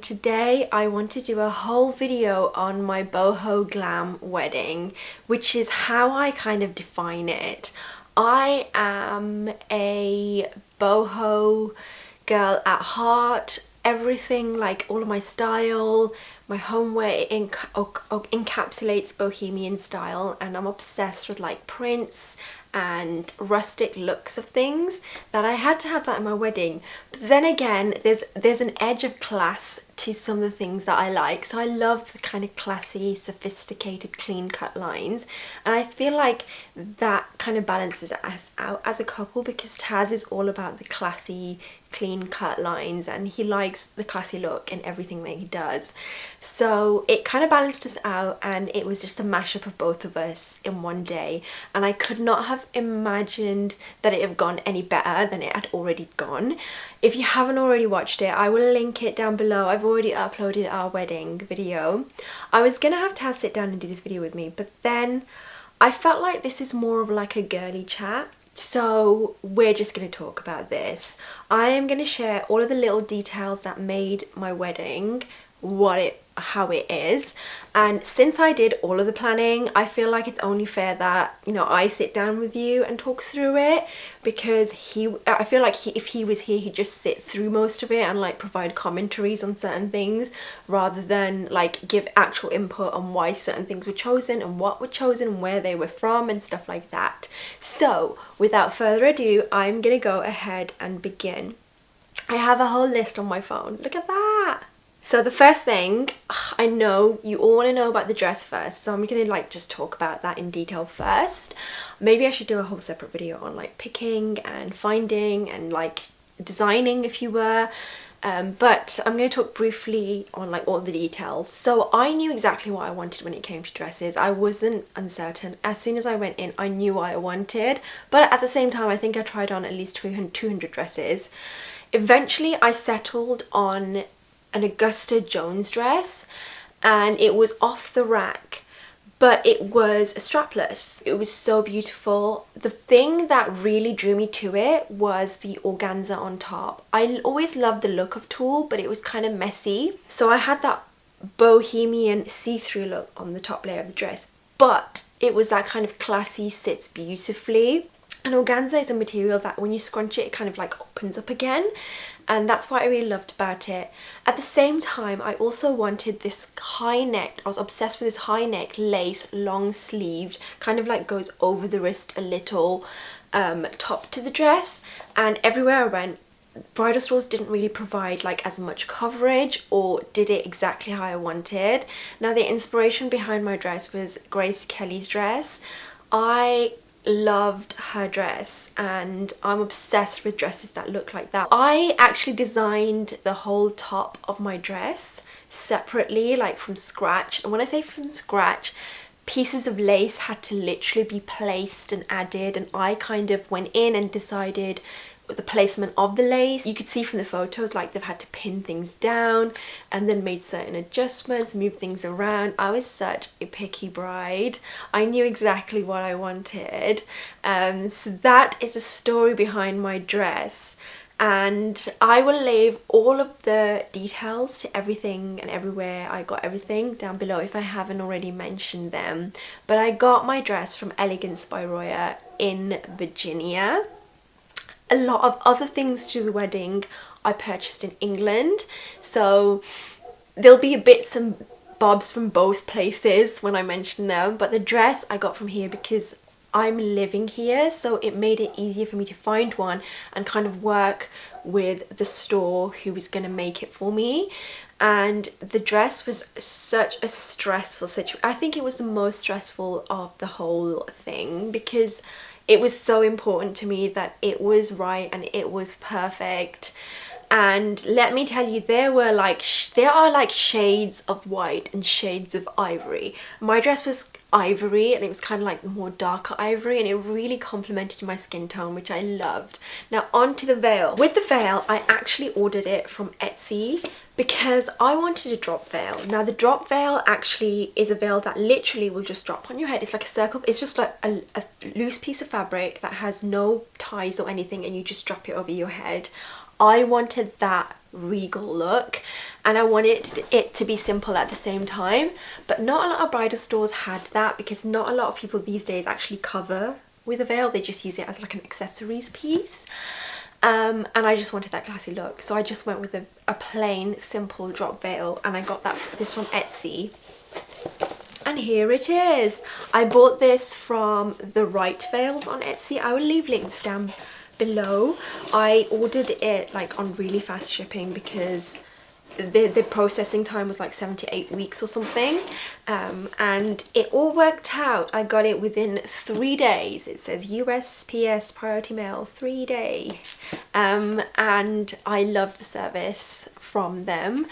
today I want to do a whole video on my boho glam wedding, which is how I kind of define it. I am a boho girl at heart. Everything, like all of my style, my homeware encapsulates bohemian style, and I'm obsessed with like prints and rustic looks of things, that I had to have that in my wedding. But then again, there's an edge of class to some of the things that I like. So I love the kind of classy, sophisticated, clean cut lines, and I feel like that kind of balances us out as a couple, because Taz is all about the classy, clean cut lines, and he likes the classy look in everything that he does. So it kind of balanced us out, and it was just a mashup of both of us in one day, and I could not have imagined that it had gone any better than it had already gone. If you haven't already watched it, I will link it down below. I've already uploaded our wedding video. I was gonna have Taz sit down and do this video with me, but then I felt like this is more of like a girly chat, so we're just going to talk about this. I am going to share all of the little details that made my wedding how it is, and since I did all of the planning, I feel like it's only fair that, you know, I sit down with you and talk through it, because I feel like if he was here, he'd just sit through most of it and like provide commentaries on certain things, rather than like give actual input on why certain things were chosen and what were chosen and where they were from and stuff like that. So without further ado, I'm gonna go ahead and begin. I have a whole list on my phone. Look at that. So the first thing, I know you all want to know about the dress first, so I'm gonna like just talk about that in detail first. Maybe I should do a whole separate video on like picking and finding and like designing, if you were, but I'm going to talk briefly on like all the details. So I knew exactly what I wanted when it came to dresses. I wasn't uncertain. As soon as I went in, I knew what I wanted, but at the same time, I think I tried on at least 200 dresses. Eventually I settled on an Augusta Jones dress, and it was off the rack, but it was strapless. It was so beautiful. The thing that really drew me to it was the organza on top. I always loved the look of tulle, but it was kind of messy, so I had that bohemian see-through look on the top layer of the dress, but it was that kind of classy, sits beautifully. And organza is a material that when you scrunch it, it kind of like opens up again, and that's what I really loved about it. At the same time, I also wanted this high neck. I was obsessed with this high neck lace, long sleeved, kind of like goes over the wrist a little, top to the dress. And everywhere I went, bridal stores didn't really provide like as much coverage or did it exactly how I wanted. Now the inspiration behind my dress was Grace Kelly's dress. I loved her dress, and I'm obsessed with dresses that look like that. I actually designed the whole top of my dress separately, like from scratch. And when I say from scratch, pieces of lace had to literally be placed and added, and I kind of went in and decided the placement of the lace. You could see from the photos like they've had to pin things down and then made certain adjustments, move things around. I was such a picky bride. I knew exactly what I wanted, so that is the story behind my dress, and I will leave all of the details to everything and everywhere I got everything down below if I haven't already mentioned them. But I got my dress from Elegance by Roya in Virginia. A lot of other things to the wedding I purchased in England, so there'll be bits and bobs from both places when I mention them, but the dress I got from here because I'm living here, so it made it easier for me to find one and kind of work with the store who was going to make it for me. And the dress was such a stressful situation. I think it was the most stressful of the whole thing, because it was so important to me that it was right and it was perfect. And let me tell you, there are like shades of white and shades of ivory. My dress was ivory, and it was kind of like more darker ivory, and it really complemented my skin tone, which I loved. Now on to the veil. With the veil, I actually ordered it from Etsy because I wanted a drop veil. Now the drop veil actually is a veil that literally will just drop on your head. It's like a circle, it's just like a loose piece of fabric that has no ties or anything, and you just drop it over your head. I wanted that regal look, and I wanted it to be simple at the same time. But not a lot of bridal stores had that, because not a lot of people these days actually cover with a veil. They just use it as like an accessories piece. And I just wanted that classy look, so I just went with a plain simple drop veil, and I got this from Etsy. And here it is. I bought this from the Right Veils on Etsy. I will leave links down below. I ordered it like on really fast shipping because the processing time was like 7 to 8 weeks or something, and it all worked out. I got it within 3 days. It says USPS priority mail 3 day, and I love the service from them.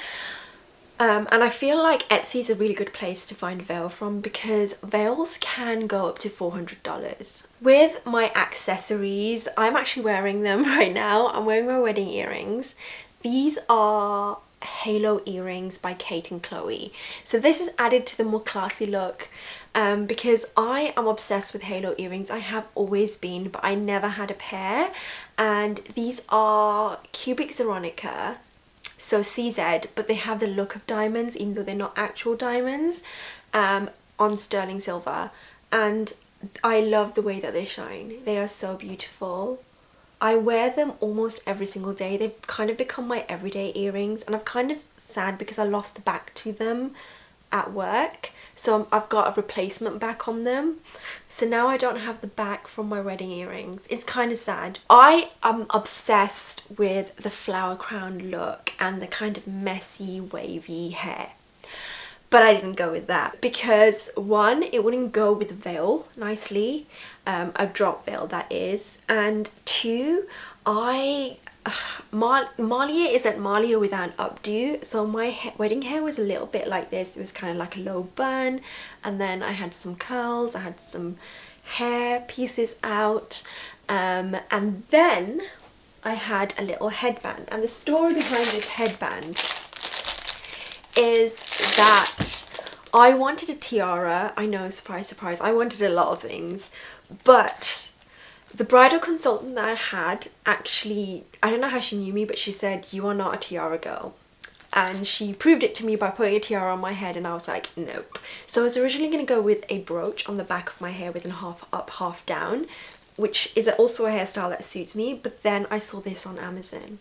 And I feel like Etsy is a really good place to find veil from, because veils can go up to $400. With my accessories, I'm actually wearing them right now. I'm wearing my wedding earrings. These are halo earrings by Kate and Chloe. So this is added to the more classy look, because I am obsessed with halo earrings. I have always been, but I never had a pair. And these are cubic zeronica, so CZ, but they have the look of diamonds even though they're not actual diamonds, on sterling silver, and I love the way that they shine. They are so beautiful. I wear them almost every single day. They've kind of become my everyday earrings, and I'm kind of sad because I lost the back to them at work, so I've got a replacement back on them, so now I don't have the back from my wedding earrings. It's kind of sad. I am obsessed with the flower crown look and the kind of messy wavy hair, but I didn't go with that because one, it wouldn't go with the veil nicely, a drop veil that is, and two, Malia isn't Malia without an updo, so my wedding hair was a little bit like this. It was kind of like a low bun, and then I had some curls, I had some hair pieces out, and then I had a little headband. And the story behind this headband is that I wanted a tiara. I know, surprise surprise, I wanted a lot of things, but the bridal consultant that I had actually, I don't know how she knew me, but she said, you are not a tiara girl. And she proved it to me by putting a tiara on my head, and I was like, nope. So I was originally going to go with a brooch on the back of my hair with a half up, half down, which is also a hairstyle that suits me, but then I saw this on Amazon.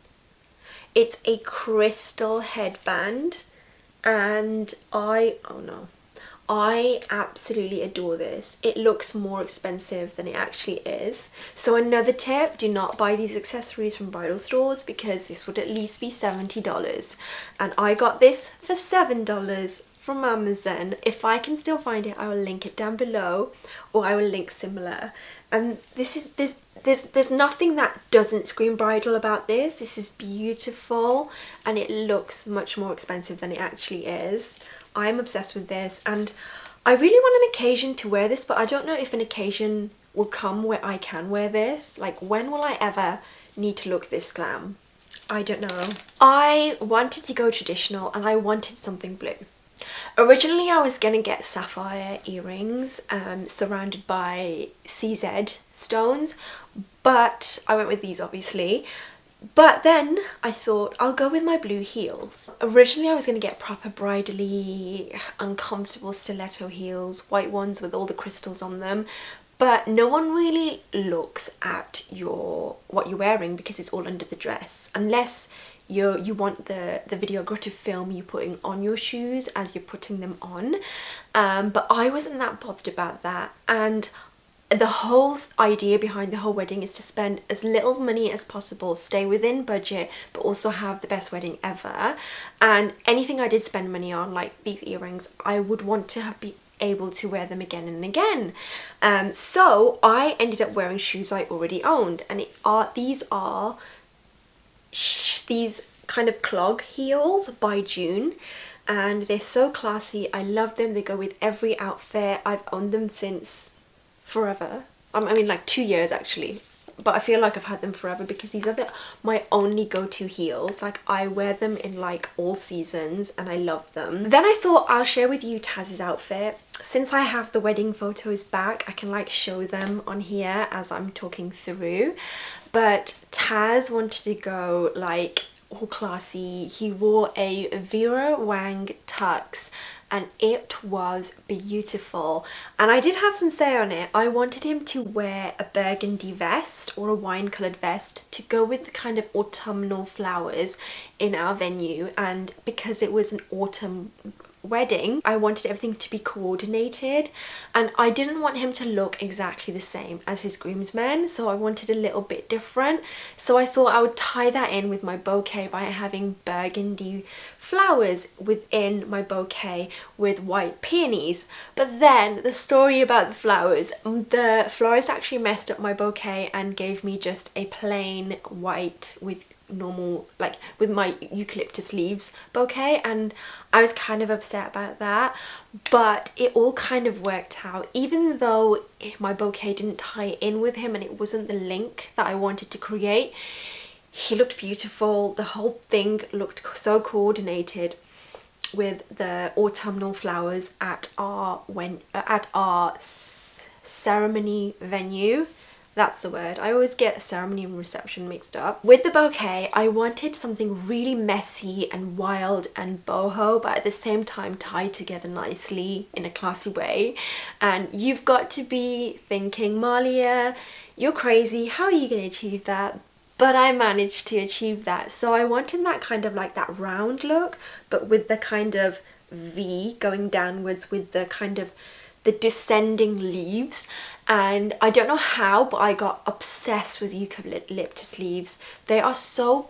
It's a crystal headband, and I absolutely adore this. It looks more expensive than it actually is. So another tip, do not buy these accessories from bridal stores, because this would at least be $70. And I got this for $7 from Amazon. If I can still find it, I will link it down below, or I will link similar. And there's nothing that doesn't scream bridal about this. This is beautiful, and it looks much more expensive than it actually is. I'm obsessed with this, and I really want an occasion to wear this, but I don't know if an occasion will come where I can wear this. Like, when will I ever need to look this glam? I don't know. I wanted to go traditional, and I wanted something blue. Originally I was gonna get sapphire earrings surrounded by CZ stones, but I went with these obviously. But then I thought I'll go with my blue heels. Originally I was going to get proper bridally uncomfortable stiletto heels, white ones with all the crystals on them, but no one really looks at what you're wearing because it's all under the dress, unless you want the videographic film you're putting on your shoes as you're putting them on. But I wasn't that bothered about that, and the whole idea behind the whole wedding is to spend as little money as possible, stay within budget, but also have the best wedding ever. And anything I did spend money on, like these earrings, I would want to be able to wear them again and again. So I ended up wearing shoes I already owned, and these kind of clog heels by June, and they're so classy. I love them. They go with every outfit. I've owned them since forever. I mean, like 2 years actually, but I feel like I've had them forever because these are my only go-to heels. Like, I wear them in like all seasons and I love them. Then I thought I'll share with you Taz's outfit. Since I have the wedding photos back, I can like show them on here as I'm talking through. But Taz wanted to go like all classy. He wore a Vera Wang tux and it was beautiful, and I did have some say on it. I wanted him to wear a burgundy vest or a wine coloured vest to go with the kind of autumnal flowers in our venue, and because it was an autumn wedding, I wanted everything to be coordinated, and I didn't want him to look exactly the same as his groomsmen, so I wanted a little bit different. So I thought I would tie that in with my bouquet by having burgundy flowers within my bouquet with white peonies. But then the story about the flowers, the florist actually messed up my bouquet and gave me just a plain white with normal, like with my eucalyptus leaves bouquet, and I was kind of upset about that, but it all kind of worked out. Even though my bouquet didn't tie in with him and it wasn't the link that I wanted to create, he looked beautiful. The whole thing looked so coordinated with the autumnal flowers at our ceremony venue. That's the word. I always get ceremony and reception mixed up. With the bouquet, I wanted something really messy and wild and boho, but at the same time tied together nicely in a classy way. And you've got to be thinking, Malia, you're crazy. How are you going to achieve that? But I managed to achieve that. So I wanted that kind of like that round look, but with the kind of V going downwards with the kind of the descending leaves. And I don't know how, but I got obsessed with eucalyptus leaves. They are so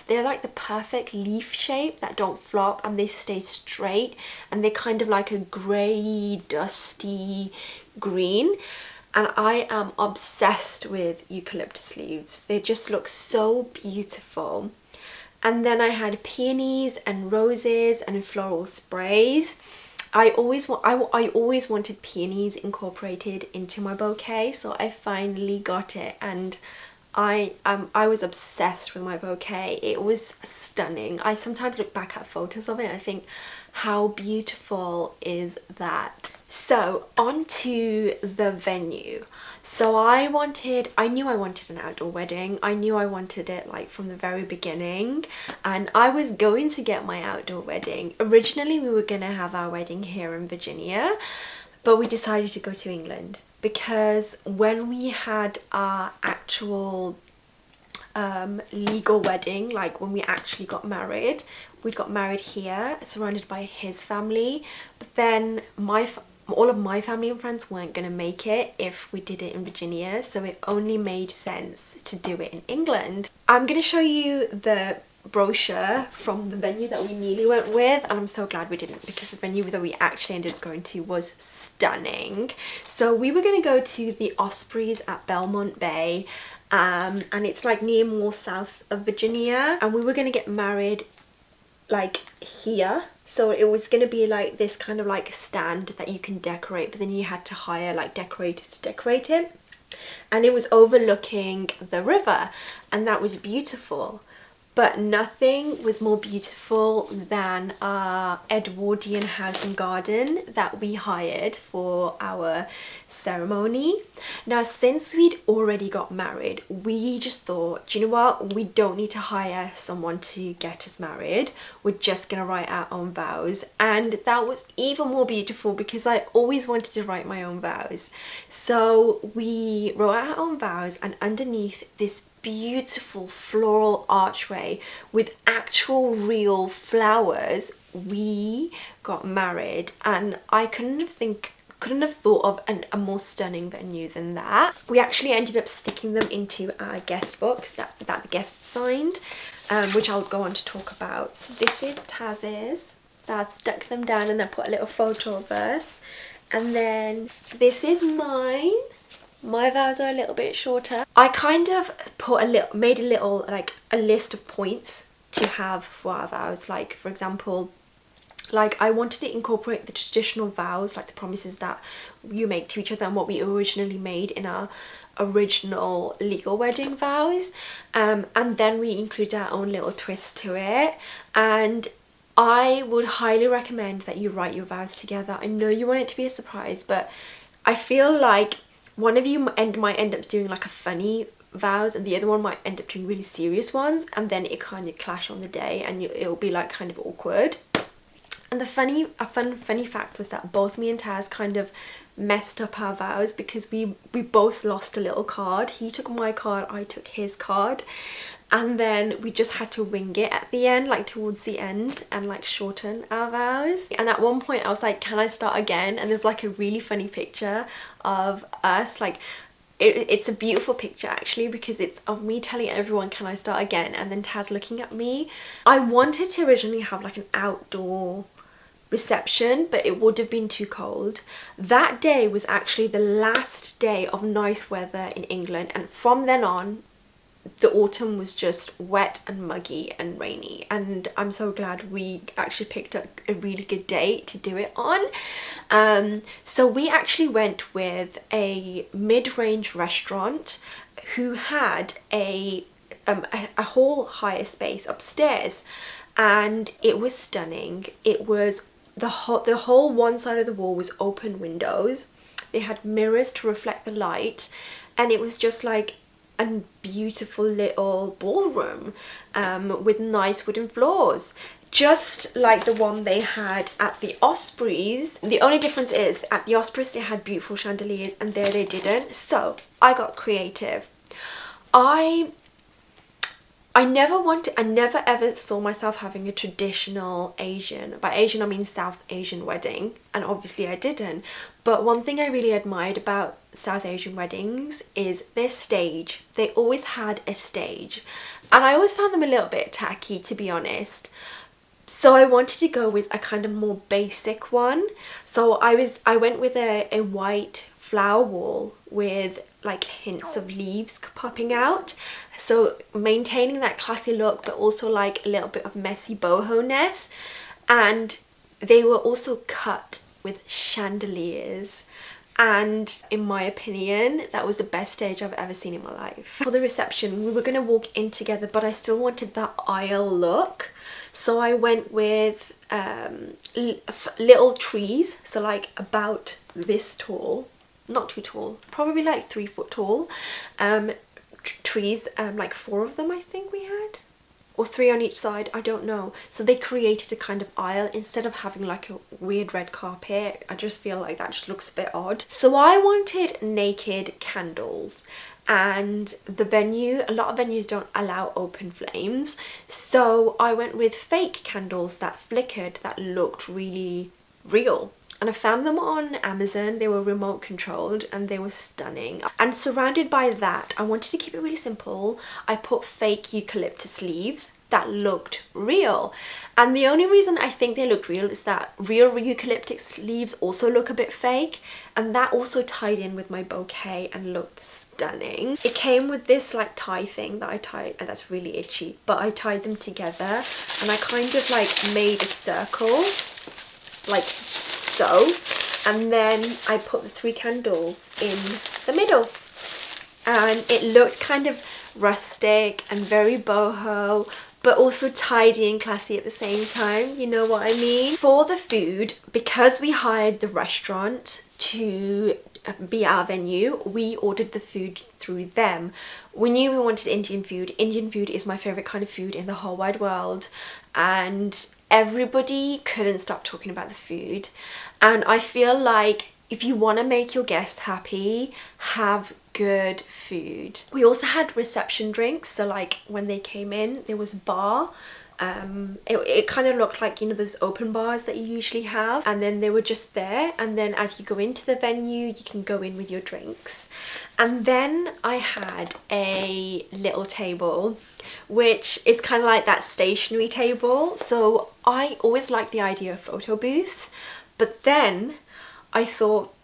they're like the perfect leaf shape that don't flop, and they stay straight, and they're kind of like a grey dusty green, and I am obsessed with eucalyptus leaves. They just look so beautiful. And then I had peonies and roses and floral sprays. I always wanted peonies incorporated into my bouquet, so I finally got it, and I was obsessed with my bouquet. It was stunning. I sometimes look back at photos of it and I think, how beautiful is that? So on to the venue. So I knew I wanted an outdoor wedding. I knew I wanted it like from the very beginning, and I was going to get my outdoor wedding. Originally we were going to have our wedding here in Virginia, but we decided to go to England because when we had our actual legal wedding, like when we actually got married, we'd got married here surrounded by his family, but then all of my family and friends weren't going to make it if we did it in Virginia, so it only made sense to do it in England. I'm going to show you the brochure from the venue that we nearly went with, and I'm so glad we didn't, because the venue that we actually ended up going to was stunning. So we were going to go to the Ospreys at Belmont Bay, and it's like near more south of Virginia, and we were going to get married like here. So it was going to be like this kind of like stand that you can decorate, but then you had to hire like decorators to decorate it, and it was overlooking the river, and that was beautiful. But nothing was more beautiful than our Edwardian house and garden that we hired for our ceremony. Now, since we'd already got married, we just thought, do you know what? We don't need to hire someone to get us married. We're just going to write our own vows. And that was even more beautiful because I always wanted to write my own vows. So we wrote our own vows, and underneath this beautiful floral archway with actual real flowers, we got married, and I couldn't have thought of a more stunning venue than that. We actually ended up sticking them into our guest books that the guests signed, which I'll go on to talk about. So this is Taz's. Dad stuck them down and I put a little photo of us, and then this is mine. My vows are a little bit shorter. I kind of made a little like a list of points to have for our vows. Like, for example, like I wanted to incorporate the traditional vows, like the promises that you make to each other and what we originally made in our original legal wedding vows, and then we include our own little twist to it. And I would highly recommend that you write your vows together. I know you want it to be a surprise, but I feel like one of you might end up doing like a funny vows and the other one might end up doing really serious ones, and then it kind of clash on the day and it'll be like kind of awkward. And a funny fact was that both me and Taz kind of messed up our vows because we both lost a little card. He took my card, I took his card, and then we just had to wing it at the end, like towards the end, and like shorten our vows. And at one point I was like, can I start again? And there's like a really funny picture of us, like it's a beautiful picture actually, because it's of me telling everyone, can I start again, and then Taz looking at me. I wanted to originally have like an outdoor reception, but it would have been too cold. That day was actually the last day of nice weather in England, and from then on the autumn was just wet and muggy and rainy, and I'm so glad we actually picked up a really good day to do it on. So we actually went with a mid-range restaurant who had a whole higher space upstairs, and it was stunning. It was the whole one side of the wall was open windows. They had mirrors to reflect the light, and it was just like a beautiful little ballroom with nice wooden floors, just like the one they had at the Ospreys. The only difference is at the Ospreys they had beautiful chandeliers and there they didn't. So I got creative. I never ever saw myself having a traditional Asian, by Asian I mean South Asian wedding, and obviously I didn't. But one thing I really admired about South Asian weddings is their stage. They always had a stage, and I always found them a little bit tacky, to be honest. So I wanted to go with a kind of more basic one. So I went with a white flower wall with like hints of leaves popping out, so maintaining that classy look but also like a little bit of messy boho-ness. And they were also cut with chandeliers, and in my opinion that was the best stage I've ever seen in my life. For the reception we were going to walk in together, but I still wanted that aisle look, so I went with little trees, so like about this tall, not too tall, probably like 3 foot tall trees, like 4 of them I think we had, or 3 on each side, I don't know. So they created a kind of aisle instead of having like a weird red carpet. I just feel like that just looks a bit odd. So I wanted naked candles, and the venue, a lot of venues don't allow open flames, so I went with fake candles that flickered, that looked really real. And I found them on Amazon. They were remote controlled and they were stunning. And surrounded by that, I wanted to keep it really simple. I put fake eucalyptus leaves that looked real. And the only reason I think they looked real is that real eucalyptus leaves also look a bit fake, and that also tied in with my bouquet and looked stunning. It came with this like tie thing that I tied, and that's really itchy, but I tied them together and I kind of like made a circle like so, and then I put the 3 candles in the middle, and it looked kind of rustic and very boho, but also tidy and classy at the same time, you know what I mean? For the food, because we hired the restaurant to be our venue, we ordered the food through them. We knew we wanted Indian food. Indian food is my favourite kind of food in the whole wide world, and everybody couldn't stop talking about the food. And I feel like if you want to make your guests happy, have good food. We also had reception drinks, so like when they came in there was a bar. It kind of looked like, you know, those open bars that you usually have, and then they were just there, and then as you go into the venue you can go in with your drinks. And then I had a little table which is kind of like that stationary table. So I always liked the idea of photo booths, but then I thought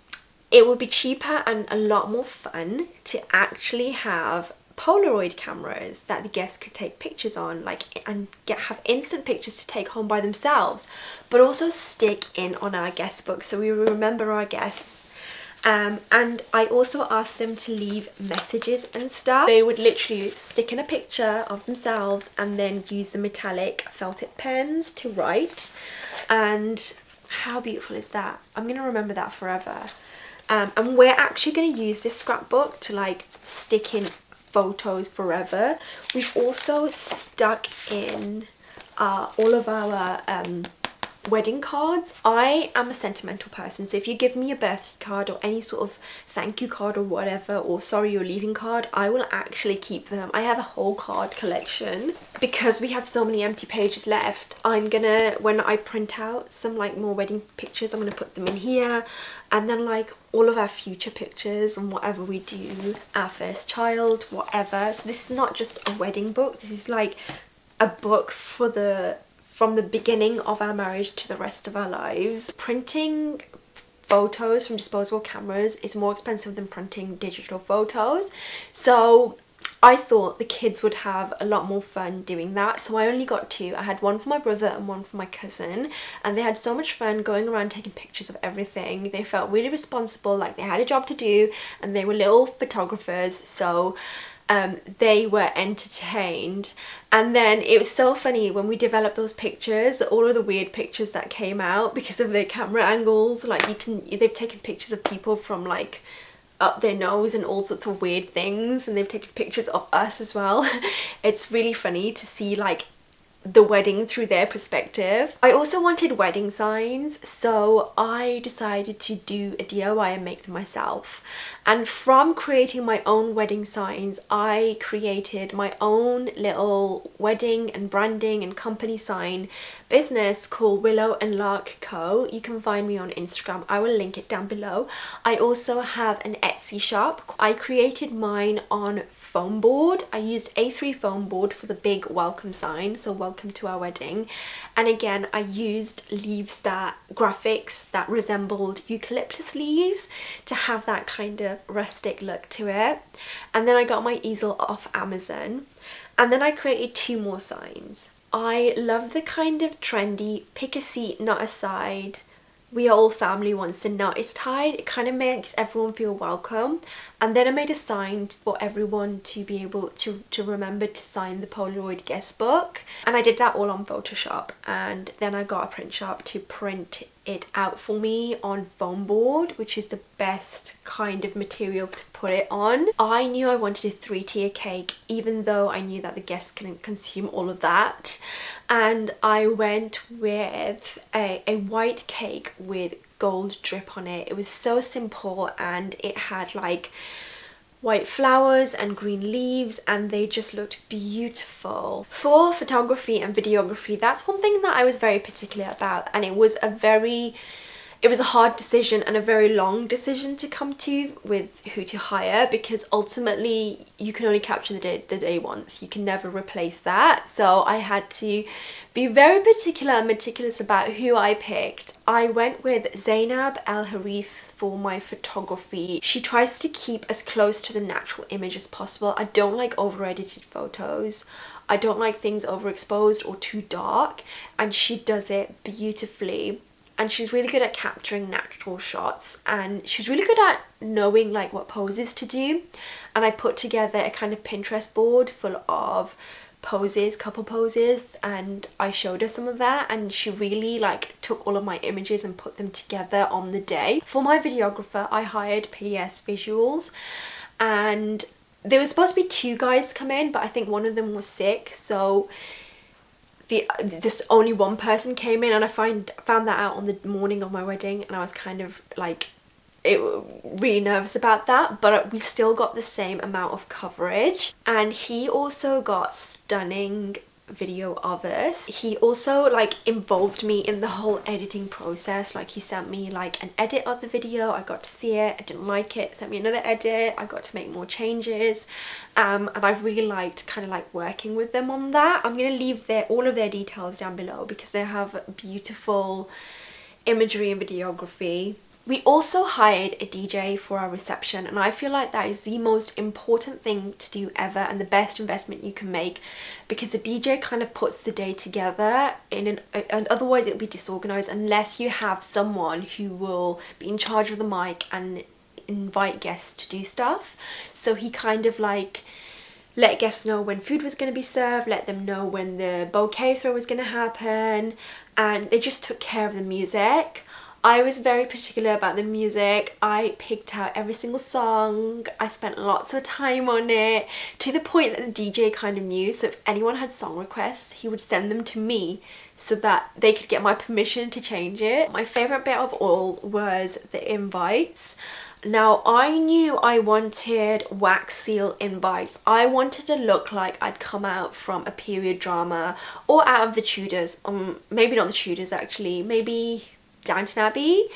it would be cheaper and a lot more fun to actually have Polaroid cameras that the guests could take pictures on, like, and have instant pictures to take home by themselves, but also stick in on our guest book so we remember our guests. And I also asked them to leave messages and stuff. They would literally stick in a picture of themselves and then use the metallic felt tip pens to write. And how beautiful is that? I'm gonna remember that forever. And we're actually going to use this scrapbook to like stick in photos forever. We've also stuck in all of our wedding cards. I am a sentimental person, so if you give me a birthday card or any sort of thank you card or whatever, or sorry you're leaving card, I will actually keep them. I have a whole card collection. Because we have so many empty pages left, I'm gonna, when I print out some like more wedding pictures, I'm gonna put them in here, and then like all of our future pictures and whatever we do, our first child, whatever. So this is not just a wedding book, this is like a book for from the beginning of our marriage to the rest of our lives. Printing photos from disposable cameras is more expensive than printing digital photos, so I thought the kids would have a lot more fun doing that, so I only got two. I had one for my brother and one for my cousin, and they had so much fun going around taking pictures of everything. They felt really responsible, like they had a job to do, and they were little photographers, so they were entertained. And then it was so funny when we developed those pictures, all of the weird pictures that came out because of their camera angles. Like they've taken pictures of people from like up their nose and all sorts of weird things, and they've taken pictures of us as well. It's really funny to see like the wedding through their perspective. I also wanted wedding signs, so I decided to do a DIY and make them myself. And from creating my own wedding signs, I created my own little wedding and branding and company sign business called Willow and Lark Co. You can find me on Instagram, I will link it down below. I also have an Etsy shop. I created mine on foam board. I used A3 foam board for the big welcome sign, so welcome to our wedding. And again, I used graphics that resembled eucalyptus leaves to have that kind of rustic look to it. And then I got my easel off Amazon, and then I created two more signs. I love the kind of trendy pick a seat not a side, we are all family once the knot is tied. It kind of makes everyone feel welcome. And then I made a sign for everyone to be able to remember to sign the Polaroid Guestbook. And I did that all on Photoshop. And then I got a print shop to print it out for me on foam board, which is the best kind of material to put it on. I knew I wanted a 3-tier cake, even though I knew that the guests couldn't consume all of that. And I went with a white cake with gold drip on it. It was so simple, and it had like white flowers and green leaves, and they just looked beautiful. For photography and videography, that's one thing that I was very particular about, and it was a hard decision and a very long decision to come to with who to hire, because ultimately you can only capture the day once. You can never replace that. So I had to be very particular and meticulous about who I picked. I went with Zainab El Harith for my photography. She tries to keep as close to the natural image as possible. I don't like over-edited photos. I don't like things overexposed or too dark, and she does it beautifully. And she's really good at capturing natural shots, and she's really good at knowing like what poses to do. And I put together a kind of Pinterest board full of poses, couple poses, and I showed her some of that, and she really like took all of my images and put them together on the day. For my videographer, I hired PS Visuals, and there was supposed to be 2 guys to come in, but I think one of them was sick, so just only one person came in, and I found that out on the morning of my wedding, and I was kind of like really nervous about that, but we still got the same amount of coverage. And he also got stunning video of us. He also like involved me in the whole editing process. Like he sent me like an edit of the video, I got to see it, I didn't like it, sent me another edit, I got to make more changes, and I really liked kind of like working with them on that. I'm gonna leave all of their details down below because they have beautiful imagery and videography. We also hired a DJ for our reception, and I feel like that is the most important thing to do ever and the best investment you can make, because the DJ kind of puts the day together and otherwise it would be disorganized unless you have someone who will be in charge of the mic and invite guests to do stuff. So he kind of like let guests know when food was going to be served, let them know when the bouquet throw was going to happen, and they just took care of the music. I was very particular about the music. I picked out every single song. I spent lots of time on it, to the point that the DJ kind of knew. So if anyone had song requests, he would send them to me so that they could get my permission to change it. My favourite bit of all was the invites. Now, I knew I wanted wax seal invites. I wanted to look like I'd come out from a period drama or out of the Tudors. Maybe not the Tudors actually, maybe Downton Abbey.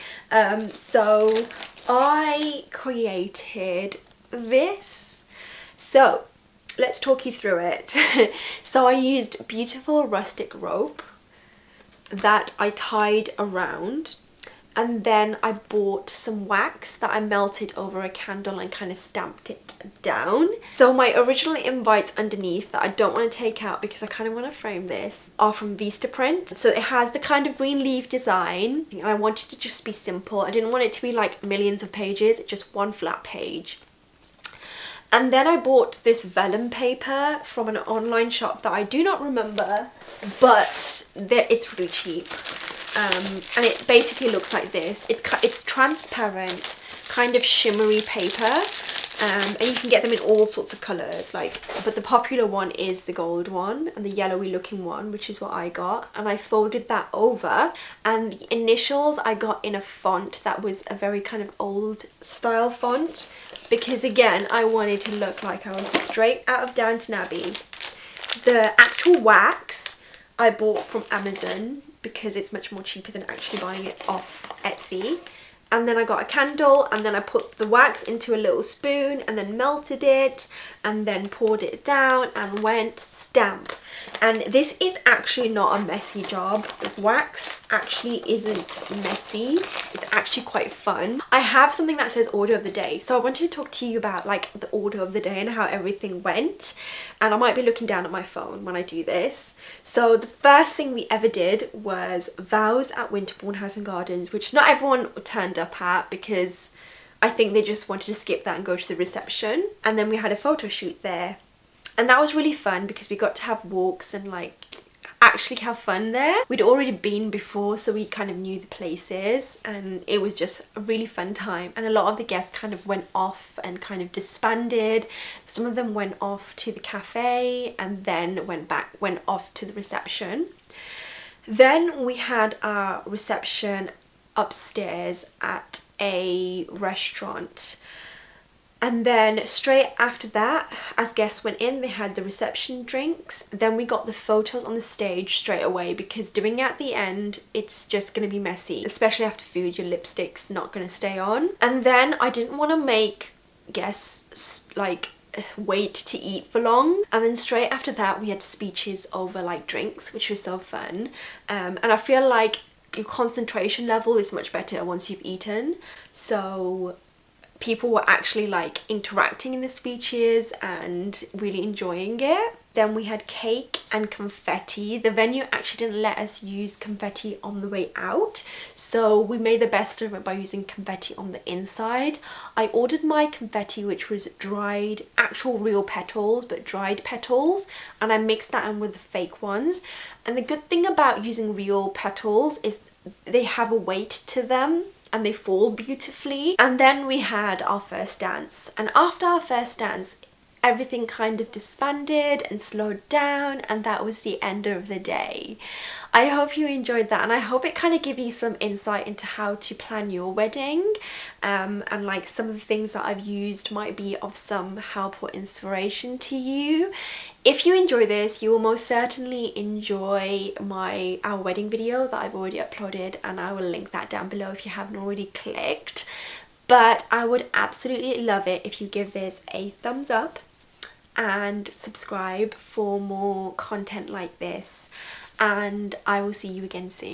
So I created this. So let's talk you through it. So I used beautiful rustic rope that I tied around, and then I bought some wax that I melted over a candle and kind of stamped it down. So my original invites underneath that I don't want to take out because I kind of want to frame this are from Vista Print. So it has the kind of green leaf design, and I wanted to just be simple. I didn't want it to be like millions of pages, just one flat page. And then I bought this vellum paper from an online shop that I do not remember, but it's really cheap. And it basically looks like this. It's transparent, kind of shimmery paper, and you can get them in all sorts of colours. But the popular one is the gold one and the yellowy looking one, which is what I got. And I folded that over, and the initials I got in a font that was a very kind of old style font, because again I wanted to look like I was straight out of Downton Abbey. The actual wax I bought from Amazon because it's much more cheaper than actually buying it off Etsy. And then I got a candle, and then I put the wax into a little spoon and then melted it and then poured it down and went stamp. And this is actually not a messy job. Wax actually isn't messy. It's actually quite fun. I have something that says order of the day, so I wanted to talk to you about like the order of the day and how everything went. And I might be looking down at my phone when I do this. So the first thing we ever did was vows at Winterbourne House and Gardens, which not everyone turned up at because I think they just wanted to skip that and go to the reception. And then we had a photo shoot there. And that was really fun because we got to have walks and like actually have fun there. We'd already been before, so we kind of knew the places, and it was just a really fun time. And a lot of the guests kind of went off and kind of disbanded. Some of them went off to the cafe and then went off to the reception. Then we had our reception upstairs at a restaurant. And then straight after that, as guests went in, they had the reception drinks. Then we got the photos on the stage straight away, because doing it at the end, it's just going to be messy. Especially after food, your lipstick's not going to stay on. And then I didn't want to make guests like wait to eat for long. And then straight after that, we had speeches over like drinks, which was so fun. And I feel like your concentration level is much better once you've eaten. So people were actually like interacting in the speeches and really enjoying it. Then we had cake and confetti. The venue actually didn't let us use confetti on the way out, so we made the best of it by using confetti on the inside. I ordered my confetti, which was dried, actual real petals, but dried petals, and I mixed that in with the fake ones. And the good thing about using real petals is they have a weight to them and they fall beautifully. And then we had our first dance, and after our first dance everything kind of disbanded and slowed down, and that was the end of the day. I hope you enjoyed that, and I hope it kind of gave you some insight into how to plan your wedding, and like some of the things that I've used might be of some help or inspiration to you. If you enjoy this, you will most certainly enjoy our wedding video that I've already uploaded, and I will link that down below if you haven't already clicked. But I would absolutely love it if you give this a thumbs up and subscribe for more content like this, and I will see you again soon.